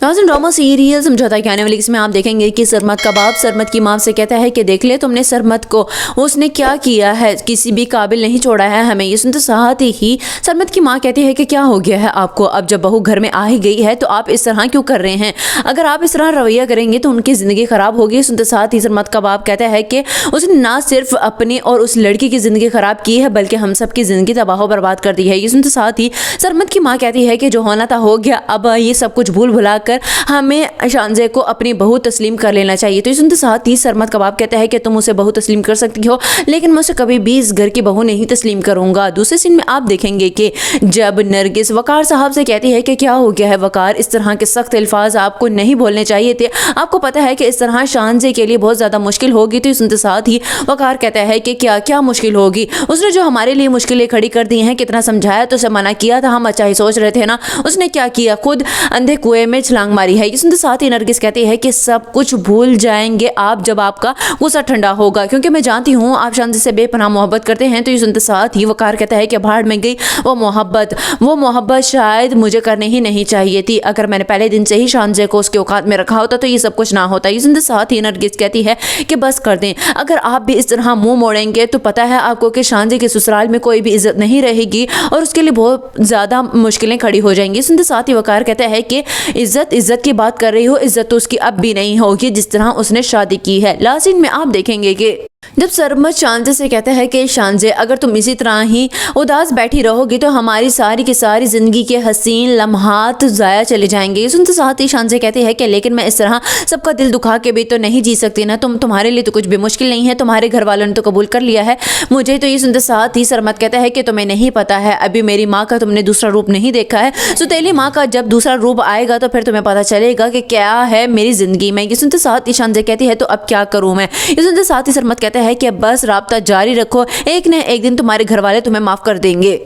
नाज़रीन, drama serial समझौता के आने वाली इसमें आप देखेंगे कि सरमत का बाप सरमत की माँ से कहता है कि देख ले तुमने सरमत को उसने क्या किया है, किसी भी काबिल नहीं छोड़ा है हमें। ये सुनते साथ ही सरमत की माँ कहती है कि क्या हो गया है आपको, अब जब बहू घर में आ ही गई है तो आप इस तरह क्यों कर रहे हैं, अगर आप इस तरह रवैया करेंगे तो उनकी ज़िंदगी ख़राब होगी। सुनते साथ ही सरमत का बाप कहता है कि उसने ना सिर्फ अपनी और उस लड़की की ज़िंदगी ख़राब की है बल्कि हम सब की ज़िंदगी तबाह बर्बाद कर दी है। ये सुनते साथ ही सरमत की माँ कहती है कि जो होना था हो गया, अब ये सब कुछ भूल भुला कर हमें शानजे को अपनी बहू तस्लीम कर लेना चाहिए। तो ये सुनते साथ ही सरमत का बाप कहता है कि तुम उसे बहू तस्लीम कर सकती हो लेकिन मैं उसे कभी भी इस घर की बहू नहीं तस्लीम करूंगा। दूसरे सीन में आप देखेंगे कि जब नरगिस वकार साहब से कहती है कि क्या हो गया है वकार, इस तरह के सख्त अल्फाज आपको नहीं बोलने चाहिए थे, आपको पता है कि इस तरह शानजे के लिए बहुत ज़्यादा मुश्किल होगी। तो ये सुनते साथ ही वकार कहता है कि क्या क्या मुश्किल होगी, उसने जो हमारे लिए मुश्किलें खड़ी कर दी हैं, कितना समझाया तो उसे मना किया था, हम अच्छा ही सोच रहे थे ना, उसने क्या किया, खुद अंधे कुएं में छलांग मारी है। ये सुनते साथ ही नरगिस कहती है कि सब कुछ भूल जाएंगे आप जब आपका गुस्सा ठंडा होगा, क्योंकि मैं जानती हूँ आप शानजे से बेपनाह मोहब्बत करते हैं। तो ये सुनते साथ ही वकार कहता है कि भाड़ में गई वो मोहब्बत शायद मुझे करनी ही नहीं चाहिए थी, अगर मैंने पहले दिन से ही शानजे को उसके औकात में रखा होता तो ये सब कुछ ना होता। ये सुनते साथ ही नरगिस कहती है कि बस कर दें, अगर आप भी इस तरह मुंह मोड़ेंगे तो पता है आपको कि शानजे के ससुराल में कोई भी इज्जत नहीं रहेगी और उसके लिए बहुत ज़्यादा मुश्किलें खड़ी हो जाएंगी। सुनते साथ ही वकार कहता है कि इज्जत की बात कर रही हो, इज्जत तो उसकी अब भी नहीं होगी जिस तरह उसने शादी की है। लास्ट सीन में आप देखेंगे कि जब सरमत शानजे से कहता है कि शानजे अगर तुम इसी तरह ही उदास बैठी रहोगी तो हमारी सारी की सारी ज़िंदगी के हसीन लम्हात ज़ाया चले जाएंगे। सुनते साथ ही शानजे कहते हैं कि लेकिन मैं इस तरह सबका दिल दुखा के भी तो नहीं जी सकती ना, तुम्हारे लिए तो कुछ भी मुश्किल नहीं है, तुम्हारे घर वालों ने तो कबूल कर लिया है मुझे। तो ये सुनते साथ ही सरमत कहता है कि तुम्हें नहीं पता है, अभी मेरी माँ का तुमने दूसरा रूप नहीं देखा है, सुतेली माँ का जब दूसरा रूप आएगा तो फिर तुम्हें पता चलेगा कि क्या है मेरी ज़िंदगी में। ये सुनते साथ ही शानजे कहती है तो अब क्या करूँ मैं। ये सुनते साथ ही सरमत कहता है कि बस राब्ता जारी रखो, एक न एक दिन तुम्हारे घर वाले तुम्हें माफ़ कर देंगे।